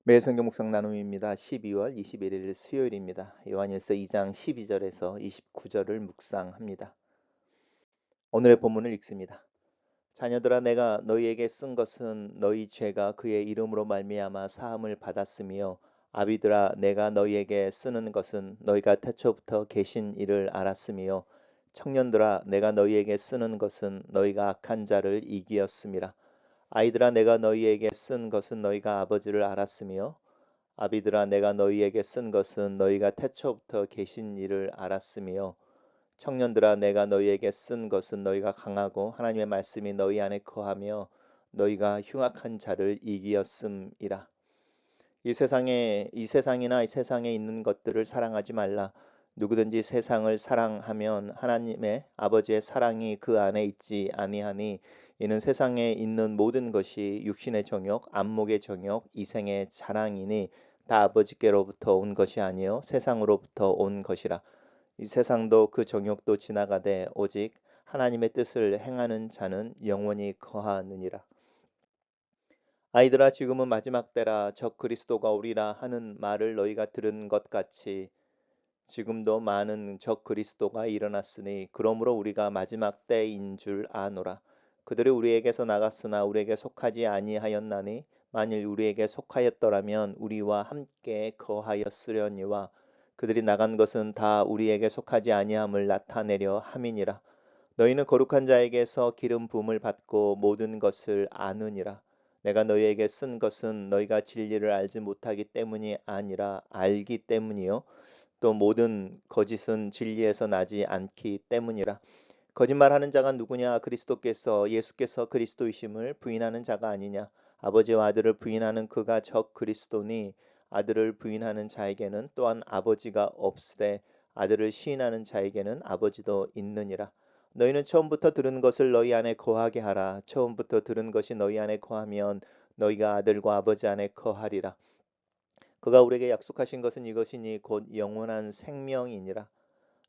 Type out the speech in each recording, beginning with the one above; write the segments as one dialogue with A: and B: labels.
A: 매일 성경 묵상 나눔입니다. 12월 21일 수요일입니다. 요한일서 2장 12절에서 29절을 묵상합니다. 오늘의 본문을 읽습니다. 자녀들아, 내가 너희에게 쓴 것은 너희 죄가 그의 이름으로 말미암아 사함을 받았으며, 아비들아, 내가 너희에게 쓰는 것은 너희가 태초부터 계신 이를 알았으며, 청년들아, 내가 너희에게 쓰는 것은 너희가 악한 자를 이기었음이라. 아이들아, 내가 너희에게 쓴 것은 너희가 아버지를 알았으며, 아비들아, 내가 너희에게 쓴 것은 너희가 태초부터 계신 이를 알았으며, 청년들아, 내가 너희에게 쓴 것은 너희가 강하고 하나님의 말씀이 너희 안에 거하며 너희가 흉악한 자를 이기었음이라. 이 세상이나 이 세상에 있는 것들을 사랑하지 말라. 누구든지 세상을 사랑하면 하나님의 아버지의 사랑이 그 안에 있지 아니하니, 이는 세상에 있는 모든 것이 육신의 정욕, 안목의 정욕, 이생의 자랑이니 다 아버지께로부터 온 것이 아니요 세상으로부터 온 것이라. 이 세상도 그 정욕도 지나가되 오직 하나님의 뜻을 행하는 자는 영원히 거하느니라. 아이들아, 지금은 마지막 때라. 적 그리스도가 오리라 하는 말을 너희가 들은 것 같이 지금도 많은 적 그리스도가 일어났으니, 그러므로 우리가 마지막 때인 줄 아노라. 그들이 우리에게서 나갔으나 우리에게 속하지 아니하였나니, 만일 우리에게 속하였더라면 우리와 함께 거하였으려니와, 그들이 나간 것은 다 우리에게 속하지 아니함을 나타내려 함이니라. 너희는 거룩한 자에게서 기름 부음을 받고 모든 것을 아느니라. 내가 너희에게 쓴 것은 너희가 진리를 알지 못하기 때문이 아니라 알기 때문이요 또 모든 거짓은 진리에서 나지 않기 때문이라. 거짓말하는 자가 누구냐? 예수께서 그리스도이심을 부인하는 자가 아니냐? 아버지와 아들을 부인하는 그가 적 그리스도니, 아들을 부인하는 자에게는 또한 아버지가 없으되 아들을 시인하는 자에게는 아버지도 있느니라. 너희는 처음부터 들은 것을 너희 안에 거하게 하라. 처음부터 들은 것이 너희 안에 거하면 너희가 아들과 아버지 안에 거하리라. 그가 우리에게 약속하신 것은 이것이니 곧 영원한 생명이니라.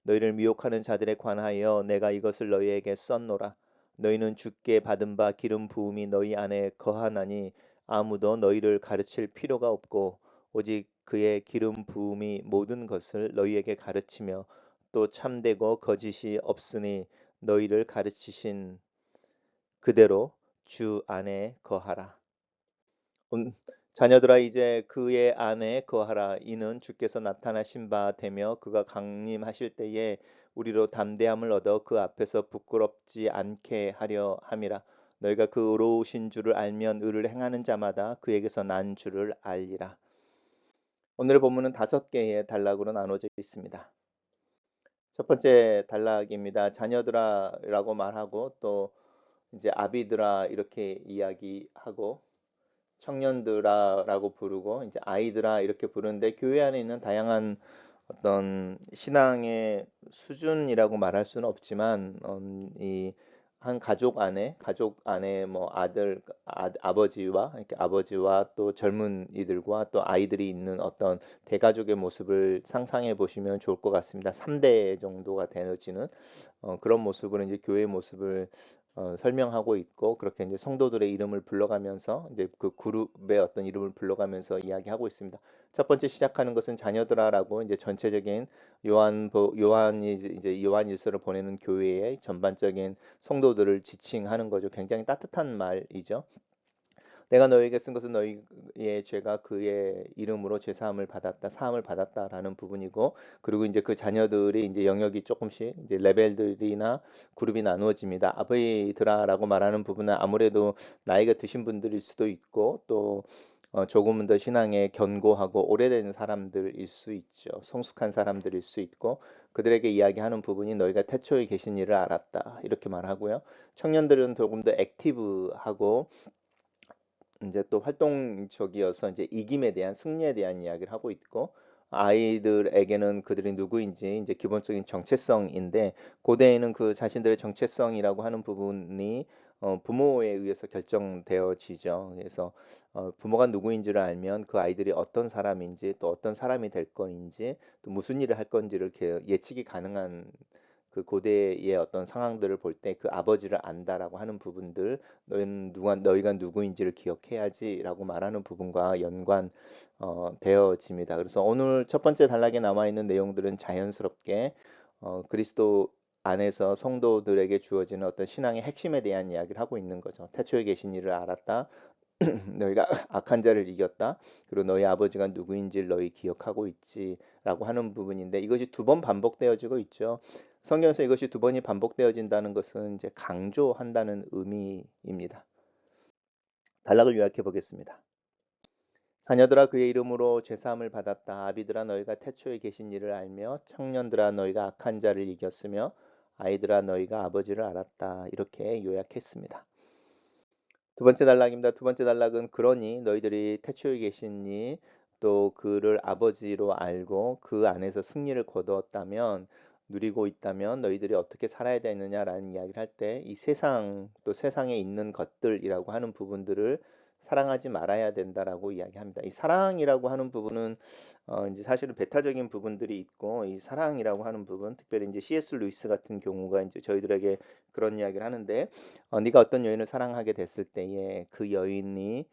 A: 너희를 미혹하는 자들에 관하여 내가 이것을 너희에게 썼노라. 너희는 주께 받은 바 기름 부음이 너희 안에 거하나니, 아무도 너희를 가르칠 필요가 없고 오직 그의 기름 부음이 모든 것을 너희에게 가르치며, 또 참되고 거짓이 없으니 너희를 가르치신 그대로 주 안에 거하라. 자녀들아, 이제 그의 안에 거하라. 이는 주께서 나타나신 바 되며 그가 강림하실 때에 우리로 담대함을 얻어 그 앞에서 부끄럽지 않게 하려 함이라. 너희가 그 의로우신 줄을 알면 의를 행하는 자마다 그에게서 난 줄을 알리라. 오늘의 본문은 5개의 단락으로 나눠져 있습니다. 첫 번째 단락입니다. 자녀들아라고 말하고, 또 이제 아비들아 이렇게 이야기하고, 청년들아라고 부르고, 이제 아이들아 이렇게 부르는데, 교회 안에 있는 다양한 어떤 신앙의 수준이라고 말할 수는 없지만, 이 한 가족 안에 뭐 아버지와 이렇게 아버지와 또 젊은이들과 또 아이들이 있는 어떤 대가족의 모습을 상상해 보시면 좋을 것 같습니다. 3대 정도가 되어지는 그런 모습으로 이제 교회의 모습을 설명하고 있고, 그렇게 이제 성도들의 이름을 불러가면서 이제 그 그룹의 어떤 이름을 불러가면서 이야기하고 있습니다. 첫 번째 시작하는 것은 자녀들아라고, 이제 전체적인 요한이 이제 요한일서를 보내는 교회의 전반적인 성도들을 지칭하는 거죠. 굉장히 따뜻한 말이죠. 내가 너에게 쓴 것은 너희의 죄가 그의 이름으로 사함을 받았다라는 부분이고, 그리고 이제 그 자녀들이 이제 영역이 조금씩 이제 레벨들이나 그룹이 나누어집니다. 아버지들아라고 말하는 부분은 아무래도 나이가 드신 분들일 수도 있고, 또 조금은 더 신앙에 견고하고 오래된 사람들일 수 있죠. 성숙한 사람들일 수 있고, 그들에게 이야기하는 부분이 너희가 태초에 계신 일을 알았다 이렇게 말하고요. 청년들은 조금 더 액티브하고 이제 또 활동적이어서 이제 이김에 대한 승리에 대한 이야기를 하고 있고, 아이들에게는 그들이 누구인지 이제 기본적인 정체성인데, 고대에는 그 자신들의 정체성이라고 하는 부분이 부모에 의해서 결정되어지죠. 그래서 부모가 누구인지를 알면 그 아이들이 어떤 사람인지, 또 어떤 사람이 될 거인지, 또 무슨 일을 할 건지를 이렇게 예측이 가능한 그 고대의 어떤 상황들을 볼 때 그 아버지를 안다라고 하는 부분들, 너희가 누구인지를 기억해야지라고 말하는 부분과 연관 되어집니다. 그래서 오늘 첫 번째 단락에 남아 있는 내용들은 자연스럽게 그리스도 안에서 성도들에게 주어지는 어떤 신앙의 핵심에 대한 이야기를 하고 있는 거죠. 태초에 계신 이를 알았다. 너희가 악한 자를 이겼다. 그리고 너희 아버지가 누구인지를 너희 기억하고 있지라고 하는 부분인데 이것이 두 번 반복되어지고 있죠. 성경에서 이것이 두 번이 반복되어진다는 것은 이제 강조한다는 의미입니다. 단락을 요약해 보겠습니다. 자녀들아 그의 이름으로 죄사함을 받았다. 아비들아 너희가 태초에 계신 이를 알며 청년들아 너희가 악한 자를 이겼으며 아이들아 너희가 아버지를 알았다. 이렇게 요약했습니다. 두 번째 단락입니다. 두 번째 단락은 그러니 너희들이 태초에 계시니 또 그를 아버지로 알고 그 안에서 승리를 거두었다면 누리고 있다면 너희들이 어떻게 살아야 되느냐라는 이야기를 할 때 이 세상 또 세상에 있는 것들이라고 하는 부분들을 사랑하지 말아야 된다라고 이야기합니다. 이 사랑이라고 하는 부분은 이제 사실은 배타적인 부분들이 있고 이 사랑이라고 하는 부분, 특별히 이제 C.S. 루이스 같은 경우가 이제 저희들에게 그런 이야기를 하는데 네가 어떤 여인을 사랑하게 됐을 때에 그 여인이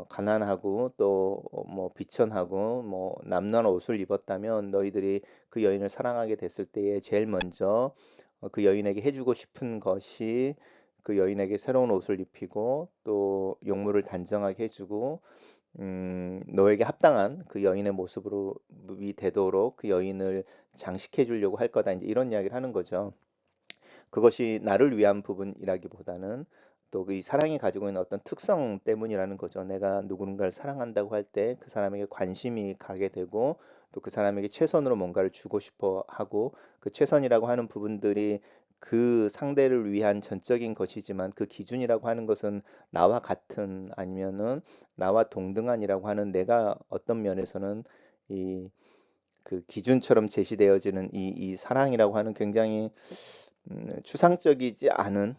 A: 가난하고 또 뭐 비천하고 뭐 남루한 옷을 입었다면 너희들이 그 여인을 사랑하게 됐을 때에 제일 먼저 그 여인에게 해주고 싶은 것이 그 여인에게 새로운 옷을 입히고 또 용모를 단정하게 해주고 너에게 합당한 그 여인의 모습으로 이 되도록 그 여인을 장식해 주려고 할 거다. 이제 이런 이야기를 하는 거죠. 그것이 나를 위한 부분이라기보다는 또 이 사랑이 가지고 있는 어떤 특성 때문이라는 거죠. 내가 누군가를 사랑한다고 할 때 그 사람에게 관심이 가게 되고 또 그 사람에게 최선으로 뭔가를 주고 싶어 하고 그 최선이라고 하는 부분들이 그 상대를 위한 전적인 것이지만 그 기준이라고 하는 것은 나와 같은 아니면은 나와 동등한이라고 하는 내가 어떤 면에서는 이 그 기준처럼 제시되어지는 이 사랑이라고 하는 굉장히 추상적이지 않은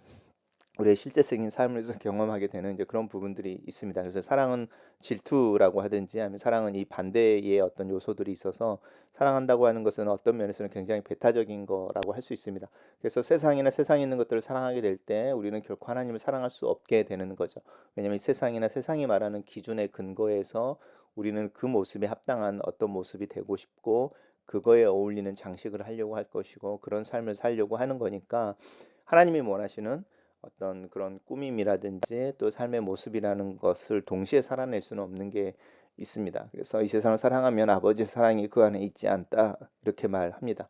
A: 우리의 실제적인 삶에서 경험하게 되는 이제 그런 부분들이 있습니다. 그래서 사랑은 질투라고 하든지 아니면 사랑은 이 반대의 어떤 요소들이 있어서 사랑한다고 하는 것은 어떤 면에서는 굉장히 배타적인 거라고 할 수 있습니다. 그래서 세상이나 세상에 있는 것들을 사랑하게 될 때 우리는 결코 하나님을 사랑할 수 없게 되는 거죠. 왜냐하면 이 세상이나 세상이 말하는 기준의 근거에서 우리는 그 모습에 합당한 어떤 모습이 되고 싶고 그거에 어울리는 장식을 하려고 할 것이고 그런 삶을 살려고 하는 거니까 하나님이 원하시는 어떤 그런 꾸밈이라든지 또 삶의 모습이라는 것을 동시에 살아낼 수는 없는 게 있습니다. 그래서 이 세상을 사랑하면 아버지의 사랑이 그 안에 있지 않다 이렇게 말합니다.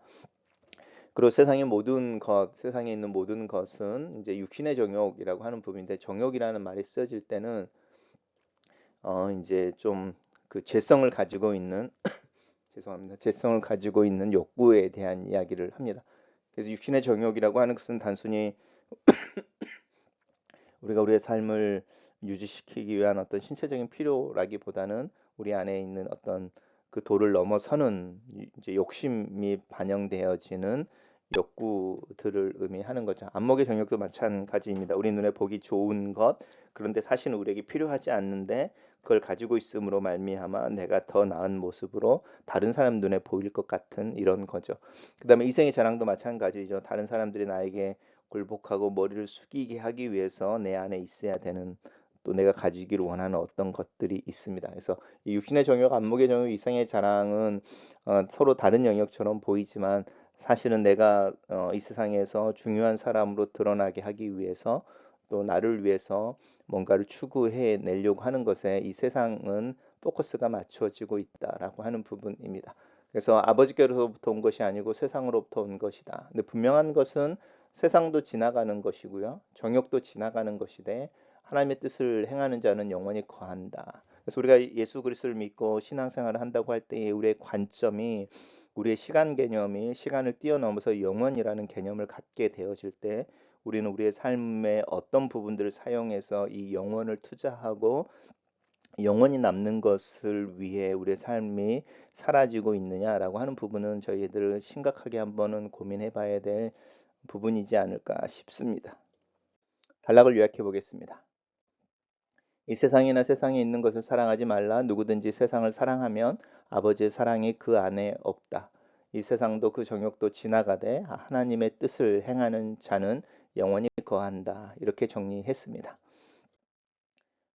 A: 그리고 세상의 모든 것, 세상에 있는 모든 것은 이제 육신의 정욕이라고 하는 부분인데 정욕이라는 말이 쓰여질 때는 이제 좀 그 죄성을 가지고 있는 죄송합니다. 죄성을 가지고 있는 욕구에 대한 이야기를 합니다. 그래서 육신의 정욕이라고 하는 것은 단순히 우리가 우리의 삶을 유지시키기 위한 어떤 신체적인 필요라기보다는 우리 안에 있는 어떤 그 도를 넘어서는 이제 욕심이 반영되어지는 욕구들을 의미하는 거죠. 안목의 정욕도 마찬가지입니다. 우리 눈에 보기 좋은 것, 그런데 사실은 우리에게 필요하지 않는데 그걸 가지고 있음으로 말미암아 내가 더 나은 모습으로 다른 사람 눈에 보일 것 같은 이런 거죠. 그다음에 이생의 자랑도 마찬가지죠. 다른 사람들이 나에게 굴복하고 머리를 숙이게 하기 위해서 내 안에 있어야 되는 또 내가 가지기를 원하는 어떤 것들이 있습니다. 그래서 이 육신의 정욕, 안목의 정욕, 이성의 자랑은 서로 다른 영역처럼 보이지만 사실은 내가 이 세상에서 중요한 사람으로 드러나게 하기 위해서 또 나를 위해서 뭔가를 추구해 내려고 하는 것에 이 세상은 포커스가 맞춰지고 있다라고 하는 부분입니다. 그래서 아버지께로부터 온 것이 아니고 세상으로부터 온 것이다. 근데 분명한 것은 세상도 지나가는 것이고요. 정욕도 지나가는 것이되 하나님의 뜻을 행하는 자는 영원히 거한다. 그래서 우리가 예수 그리스도를 믿고 신앙생활을 한다고 할 때에 우리의 관점이 우리의 시간 개념이 시간을 뛰어넘어서 영원이라는 개념을 갖게 되어질 때 우리는 우리의 삶의 어떤 부분들을 사용해서 이 영원을 투자하고 영원히 남는 것을 위해 우리의 삶이 사라지고 있느냐라고 하는 부분은 저희들 심각하게 한번은 고민해 봐야 될 부분이지 않을까 싶습니다. 단락을 요약해 보겠습니다. 이 세상이나 세상에 있는 것을 사랑하지 말라. 누구든지 세상을 사랑하면 아버지의 사랑이 그 안에 없다. 이 세상도 그 정욕도 지나가되 하나님의 뜻을 행하는 자는 영원히 거한다. 이렇게 정리했습니다.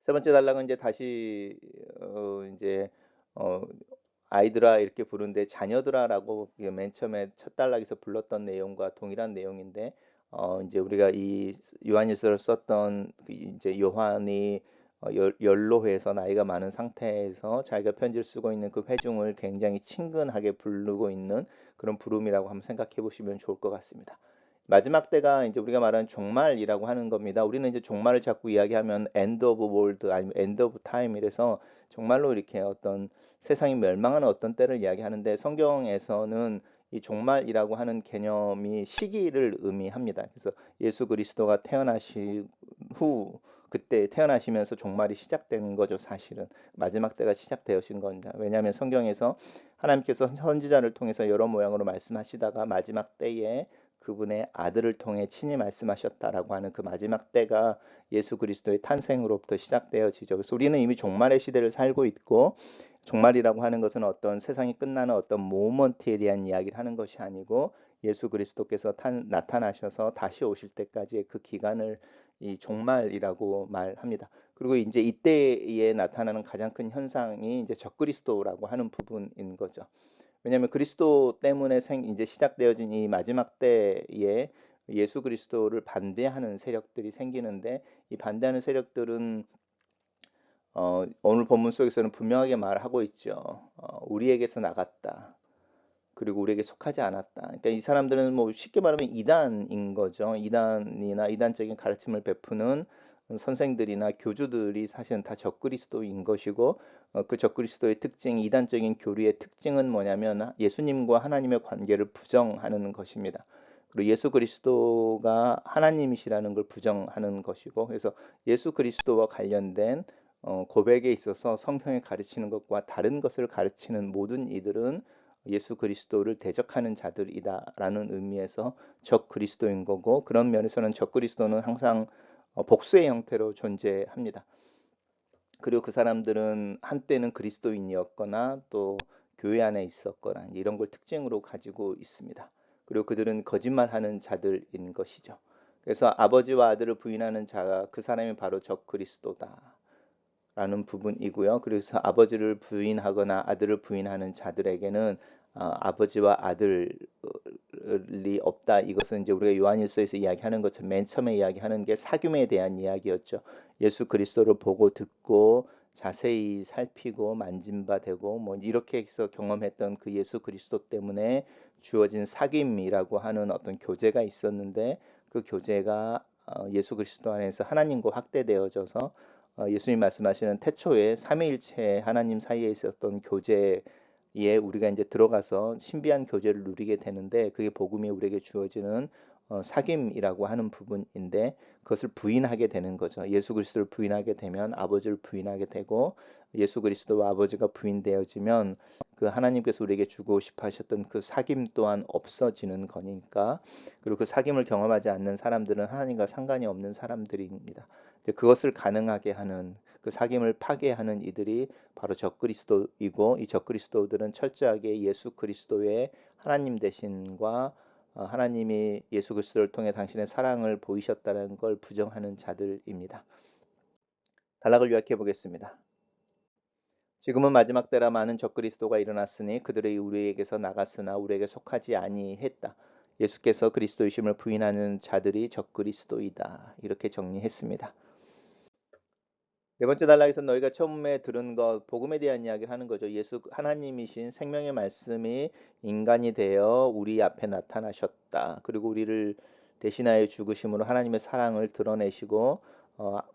A: 세 번째 단락은 이제 다시 이제 어, 아이들아 이렇게 부르는데 자녀들아라고 맨 처음에 첫 단락에서 불렀던 내용과 동일한 내용인데 이제 우리가 이 요한일서를 썼던 이제 요한이 연로해서 나이가 많은 상태에서 자기가 편지를 쓰고 있는 그 회중을 굉장히 친근하게 부르고 있는 그런 부름이라고 한번 생각해 보시면 좋을 것 같습니다. 마지막 때가 이제 우리가 말하는 종말이라고 하는 겁니다. 우리는 이제 종말을 자꾸 이야기하면 end of world 아니면 end of time 이래서 정말로 이렇게 어떤 세상이 멸망하는 어떤 때를 이야기하는데 성경에서는 이 종말이라고 하는 개념이 시기를 의미합니다. 그래서 예수 그리스도가 태어나신 후 그때 태어나시면서 종말이 시작된 거죠, 사실은. 마지막 때가 시작되어진 겁니다. 왜냐하면 성경에서 하나님께서 선지자를 통해서 여러 모양으로 말씀하시다가 마지막 때에 그분의 아들을 통해 친히 말씀하셨다라고 하는 그 마지막 때가 예수 그리스도의 탄생으로부터 시작되어지죠. 그래서 우리는 이미 종말의 시대를 살고 있고 종말이라고 하는 것은 어떤 세상이 끝나는 어떤 모먼트에 대한 이야기를 하는 것이 아니고 예수 그리스도께서 나타나셔서 다시 오실 때까지의 그 기간을 이 종말이라고 말합니다. 그리고 이제 이때에 나타나는 가장 큰 현상이 이제 적그리스도라고 하는 부분인 거죠. 왜냐하면 그리스도 때문에 이제 시작되어진 이 마지막 때에 예수 그리스도를 반대하는 세력들이 생기는데 이 반대하는 세력들은 오늘 본문 속에서는 분명하게 말하고 있죠. 우리에게서 나갔다. 그리고 우리에게 속하지 않았다. 그러니까 이 사람들은 뭐 쉽게 말하면 이단인 거죠. 이단이나 이단적인 가르침을 베푸는 선생들이나 교주들이 사실은 다 적그리스도인 것이고 그 적그리스도의 특징, 이단적인 교리의 특징은 뭐냐면 예수님과 하나님의 관계를 부정하는 것입니다. 그리고 예수 그리스도가 하나님이시라는 걸 부정하는 것이고 그래서 예수 그리스도와 관련된 고백에 있어서 성경이 가르치는 것과 다른 것을 가르치는 모든 이들은 예수 그리스도를 대적하는 자들이다라는 의미에서 적 그리스도인 거고 그런 면에서는 적 그리스도는 항상 복수의 형태로 존재합니다. 그리고 그 사람들은 한때는 그리스도인이었거나 또 교회 안에 있었거나 이런 걸 특징으로 가지고 있습니다. 그리고 그들은 거짓말하는 자들인 것이죠. 그래서 아버지와 아들을 부인하는 자가 그 사람이 바로 적 그리스도다. 라는 부분이고요. 그래서 아버지를 부인하거나 아들을 부인하는 자들에게는 아버지와 아들이 없다. 이것은 이제 우리가 요한일서에서 이야기하는 것처럼 맨 처음에 이야기하는 게 사귐에 대한 이야기였죠. 예수 그리스도를 보고 듣고 자세히 살피고 만진 바 되고 뭐 이렇게 해서 경험했던 그 예수 그리스도 때문에 주어진 사귐이라고 하는 어떤 교제가 있었는데 그 교제가 예수 그리스도 안에서 하나님과 확대되어져서 예수님 말씀하시는 태초에 삼위일체 하나님 사이에 있었던 교제에 우리가 이제 들어가서 신비한 교제를 누리게 되는데 그게 복음이 우리에게 주어지는 사귐이라고 하는 부분인데 그것을 부인하게 되는 거죠. 예수 그리스도를 부인하게 되면 아버지를 부인하게 되고 예수 그리스도와 아버지가 부인되어지면 그 하나님께서 우리에게 주고 싶어 하셨던 그 사귐 또한 없어지는 거니까 그리고 그 사귐을 경험하지 않는 사람들은 하나님과 상관이 없는 사람들입니다. 그것을 가능하게 하는 그 사귐을 파괴하는 이들이 바로 적그리스도이고 이 적그리스도들은 철저하게 예수 그리스도의 하나님 되신과 하나님이 예수 그리스도를 통해 당신의 사랑을 보이셨다는 걸 부정하는 자들입니다. 단락을 요약해 보겠습니다. 지금은 마지막 때라 많은 적그리스도가 일어났으니 그들의 우리에게서 나갔으나 우리에게 속하지 아니했다. 예수께서 그리스도이심을 부인하는 자들이 적그리스도이다. 이렇게 정리했습니다. 네 번째 단락에서 너희가 처음에 들은 것, 복음에 대한 이야기를 하는 거죠. 예수 하나님이신 생명의 말씀이 인간이 되어 우리 앞에 나타나셨다. 그리고 우리를 대신하여 죽으심으로 하나님의 사랑을 드러내시고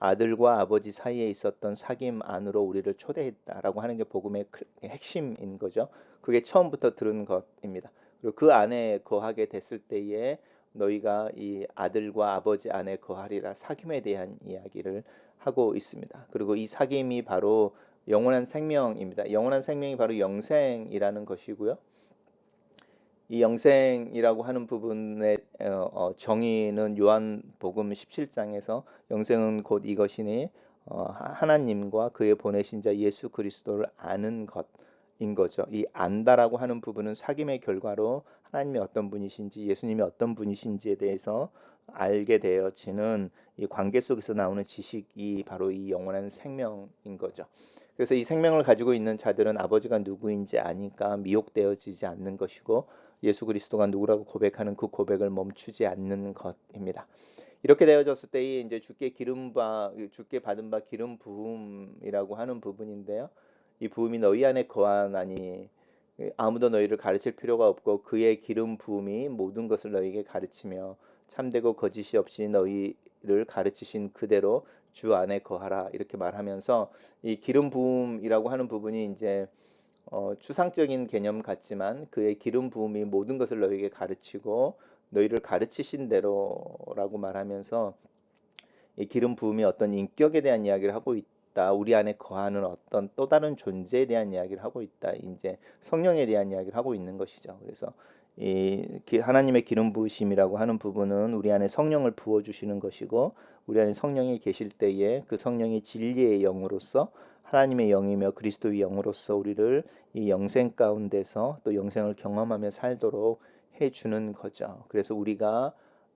A: 아들과 아버지 사이에 있었던 사귐 안으로 우리를 초대했다라고 하는 게 복음의 핵심인 거죠. 그게 처음부터 들은 것입니다. 그리고 그 안에 거하게 됐을 때에 너희가 이 아들과 아버지 안에 거하리라 사귐에 대한 이야기를 하고 있습니다. 그리고 이 사귐이 바로 영원한 생명입니다. 영원한 생명이 바로 영생이라는 것이고요. 이 영생이라고 하는 부분의 정의는 요한복음 17장에서 영생은 곧 이것이니 하나님과 그의 보내신 자 예수 그리스도를 아는 것 거죠. 이 안다라고 하는 부분은 사귐의 결과로 하나님이 어떤 분이신지 예수님이 어떤 분이신지에 대해서 알게 되어지는 이 관계 속에서 나오는 지식이 바로 이 영원한 생명인 거죠. 그래서 이 생명을 가지고 있는 자들은 아버지가 누구인지 아니까 미혹되어지지 않는 것이고 예수 그리스도가 누구라고 고백하는 그 고백을 멈추지 않는 것입니다. 이렇게 되어졌을 때에 이제 주께 받은 바 기름 부음이라고 하는 부분인데요. 이 부음이 너희 안에 거하나니 아무도 너희를 가르칠 필요가 없고 그의 기름 부음이 모든 것을 너희에게 가르치며 참되고 거짓이 없이 너희를 가르치신 그대로 주 안에 거하라 이렇게 말하면서 이 기름 부음이라고 하는 부분이 이제 추상적인 개념 같지만 그의 기름 부음이 모든 것을 너희에게 가르치고 너희를 가르치신 대로라고 말하면서 이 기름 부음이 어떤 인격에 대한 이야기를 하고 있다. 우리 안에 거하는 어떤 또 다른 존재에 대한 이야기를 하고 있다. 이제 성령에 대한 이야기를 하고 있는 것이죠. 그래서 하나님의 기름 부으심이라고 하는 부분은 우리 안에 성령을 부어 주시는 것이고 우리 안에 성령이 계실 때에 그 성령이 진리의 영으로서 하나님의 영이며 그리스도의 영으로서 우리를 이 영생 가운데서 또 영생을 경험하며 살도록 해 주는 거죠. 그래서 우리가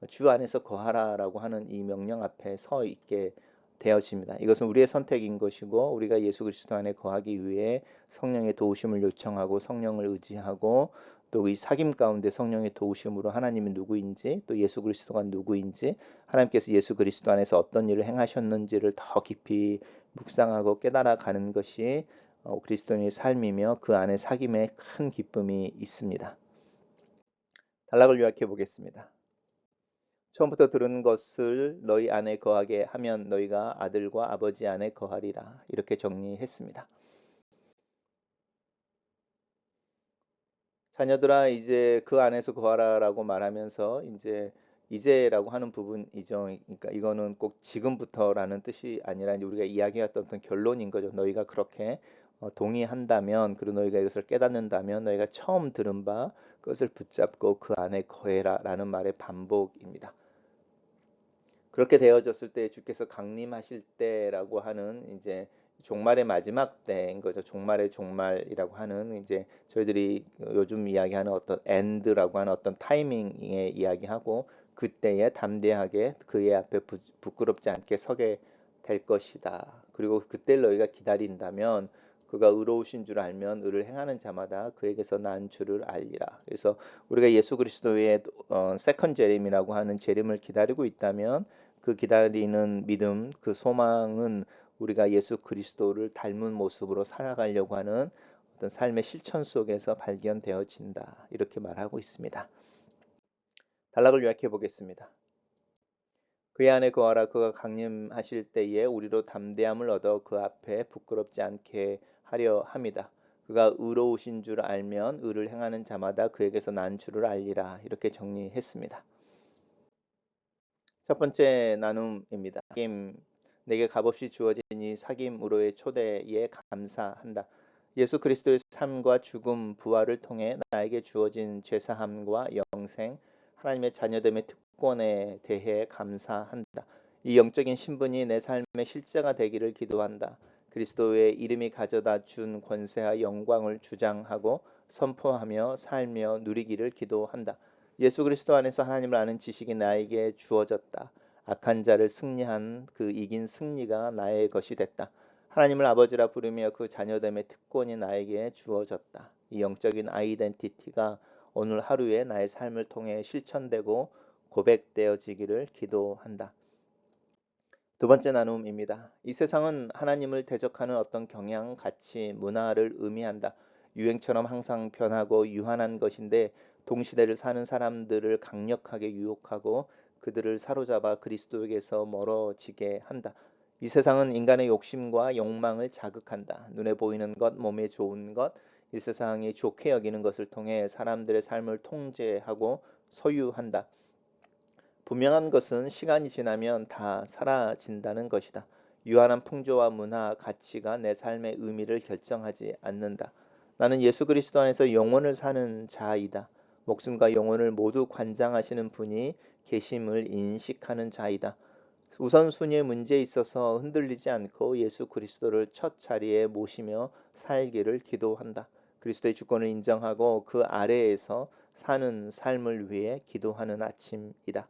A: 주 안에서 거하라라고 하는 이 명령 앞에 서 있게 되어집니다. 이것은 우리의 선택인 것이고 우리가 예수 그리스도 안에 거하기 위해 성령의 도우심을 요청하고 성령을 의지하고 또 이 사귐 가운데 성령의 도우심으로 하나님이 누구인지 또 예수 그리스도가 누구인지 하나님께서 예수 그리스도 안에서 어떤 일을 행하셨는지를 더 깊이 묵상하고 깨달아 가는 것이 그리스도인의 삶이며 그 안에 사귐에 큰 기쁨이 있습니다. 단락을 요약해 보겠습니다. 처음부터 들은 것을 너희 안에 거하게 하면 너희가 아들과 아버지 안에 거하리라. 이렇게 정리했습니다. 자녀들아 이제 그 안에서 거하라라고 말하면서 이제라고 하는 부분이죠. 그러니까 이거는 꼭 지금부터라는 뜻이 아니라 이제 우리가 이야기했던 어떤 결론인 거죠. 너희가 그렇게 동의한다면 그리고 너희가 이것을 깨닫는다면 너희가 처음 들은 바 그것을 붙잡고 그 안에 거해라라는 말의 반복입니다. 그렇게 되어졌을 때 주께서 강림하실 때라고 하는 이제 종말의 마지막 때인 거죠. 종말의 종말이라고 하는 이제 저희들이 요즘 이야기하는 어떤 엔드라고 하는 어떤 타이밍에 이야기하고 그때에 담대하게 그의 앞에 부끄럽지 않게 서게 될 것이다. 그리고 그때를 너희가 기다린다면 그가 의로우신 줄 알면 의를 행하는 자마다 그에게서 난 줄을 알리라. 그래서 우리가 예수 그리스도의 세컨 재림이라고 하는 재림을 기다리고 있다면 그 기다리는 믿음, 그 소망은 우리가 예수 그리스도를 닮은 모습으로 살아가려고 하는 어떤 삶의 실천 속에서 발견되어진다. 이렇게 말하고 있습니다. 단락을 요약해 보겠습니다. 그의 안에 거하라. 그가 강림하실 때에 우리로 담대함을 얻어 그 앞에 부끄럽지 않게 하려 함이다. 그가 의로우신 줄 알면 의를 행하는 자마다 그에게서 난 줄을 알리라. 이렇게 정리했습니다. 첫 번째 나눔입니다. 내게 값없이 주어진 이 사귐으로의 초대에 감사한다. 예수 그리스도의 삶과 죽음, 부활을 통해 나에게 주어진 죄사함과 영생, 하나님의 자녀됨의 특권에 대해 감사한다. 이 영적인 신분이 내 삶의 실제가 되기를 기도한다. 그리스도의 이름이 가져다 준 권세와 영광을 주장하고 선포하며 살며 누리기를 기도한다. 예수 그리스도 안에서 하나님을 아는 지식이 나에게 주어졌다. 악한 자를 승리한 그 이긴 승리가 나의 것이 됐다. 하나님을 아버지라 부르며 그 자녀됨의 특권이 나에게 주어졌다. 이 영적인 아이덴티티가 오늘 하루에 나의 삶을 통해 실천되고 고백되어지기를 기도한다. 두 번째 나눔입니다. 이 세상은 하나님을 대적하는 어떤 경향, 가치, 문화를 의미한다. 유행처럼 항상 변하고 유한한 것인데 동시대를 사는 사람들을 강력하게 유혹하고 그들을 사로잡아 그리스도에게서 멀어지게 한다. 이 세상은 인간의 욕심과 욕망을 자극한다. 눈에 보이는 것, 몸에 좋은 것, 이 세상이 좋게 여기는 것을 통해 사람들의 삶을 통제하고 소유한다. 분명한 것은 시간이 지나면 다 사라진다는 것이다. 유한한 풍조와 문화, 가치가 내 삶의 의미를 결정하지 않는다. 나는 예수 그리스도 안에서 영혼을 사는 자이다. 목숨과 영혼을 모두 관장하시는 분이 계심을 인식하는 자이다. 우선순위의 문제에 있어서 흔들리지 않고 예수 그리스도를 첫 자리에 모시며 살기를 기도한다. 그리스도의 주권을 인정하고 그 아래에서 사는 삶을 위해 기도하는 아침이다.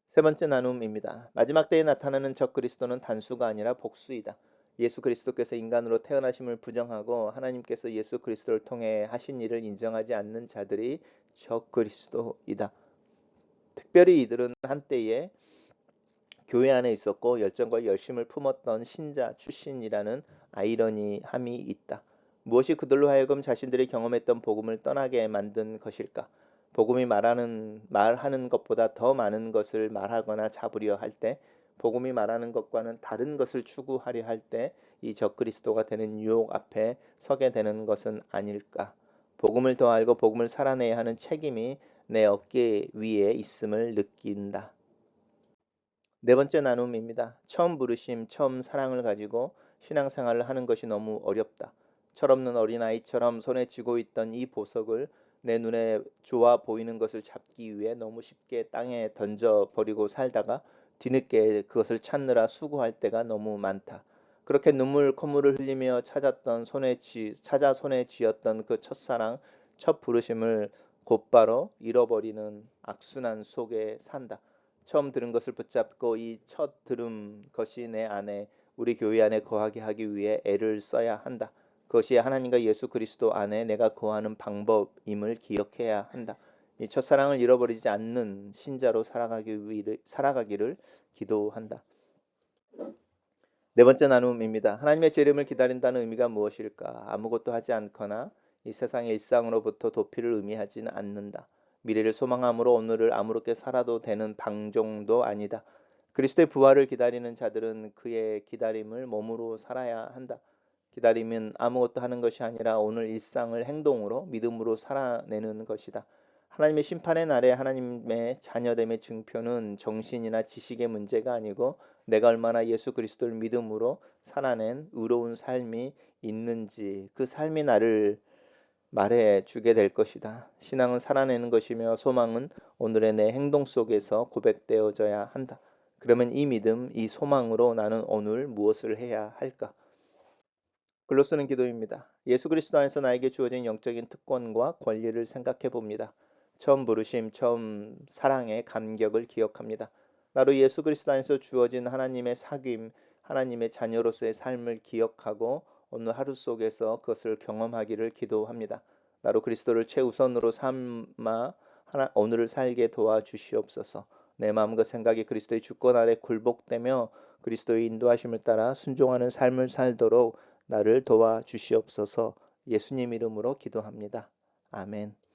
A: 세 번째 나눔입니다. 마지막 때에 나타나는 적그리스도는 단수가 아니라 복수이다. 예수 그리스도께서 인간으로 태어나심을 부정하고 하나님께서 예수 그리스도를 통해 하신 일을 인정하지 않는 자들이 적그리스도이다. 특별히 이들은 한때에 교회 안에 있었고 열정과 열심을 품었던 신자 출신이라는 아이러니함이 있다. 무엇이 그들로 하여금 자신들이 경험했던 복음을 떠나게 만든 것일까? 복음이 말하는 것보다 더 많은 것을 말하거나 잡으려 할 때, 복음이 말하는 것과는 다른 것을 추구하려 할 때 이 적그리스도가 되는 유혹 앞에 서게 되는 것은 아닐까? 복음을 더 알고 복음을 살아내야 하는 책임이 내 어깨 위에 있음을 느낀다. 네 번째 나눔입니다. 처음 부르심, 처음 사랑을 가지고 신앙생활을 하는 것이 너무 어렵다. 철없는 어린아이처럼 손에 쥐고 있던 이 보석을 내 눈에 좋아 보이는 것을 잡기 위해 너무 쉽게 땅에 던져버리고 살다가 뒤늦게 그것을 찾느라 수고할 때가 너무 많다. 그렇게 눈물 콧물을 흘리며 찾아 손에 쥐었던 그 첫사랑, 첫 부르심을 곧바로 잃어버리는 악순환 속에 산다. 처음 들은 것을 붙잡고 이 첫 들은 것이 내 안에 우리 교회 안에 거하게 하기 위해 애를 써야 한다. 그것이 하나님과 예수 그리스도 안에 내가 거하는 방법임을 기억해야 한다. 이 첫사랑을 잃어버리지 않는 신자로 살아가기를 기도한다. 네 번째 나눔입니다. 하나님의 재림을 기다린다는 의미가 무엇일까? 아무것도 하지 않거나 이 세상의 일상으로부터 도피를 의미하지는 않는다. 미래를 소망함으로 오늘을 아무렇게 살아도 되는 방종도 아니다. 그리스도의 부활을 기다리는 자들은 그의 기다림을 몸으로 살아야 한다. 기다림은 아무것도 하는 것이 아니라 오늘 일상을 행동으로 믿음으로 살아내는 것이다. 하나님의 심판의 날에 하나님의 자녀됨의 증표는 정신이나 지식의 문제가 아니고 내가 얼마나 예수 그리스도를 믿음으로 살아낸 의로운 삶이 있는지 그 삶이 나를 말해 주게 될 것이다. 신앙은 살아내는 것이며 소망은 오늘의 내 행동 속에서 고백되어져야 한다. 그러면 이 믿음, 이 소망으로 나는 오늘 무엇을 해야 할까? 글로 쓰는 기도입니다. 예수 그리스도 안에서 나에게 주어진 영적인 특권과 권리를 생각해 봅니다. 처음 부르심, 처음 사랑의 감격을 기억합니다. 나로 예수 그리스도 안에서 주어진 하나님의 사귐, 하나님의 자녀로서의 삶을 기억하고 오늘 하루 속에서 그것을 경험하기를 기도합니다. 나로 그리스도를 최우선으로 삼아 오늘을 살게 도와주시옵소서. 내 마음과 생각이 그리스도의 주권 아래 굴복되며 그리스도의 인도하심을 따라 순종하는 삶을 살도록 나를 도와주시옵소서. 예수님 이름으로 기도합니다. 아멘.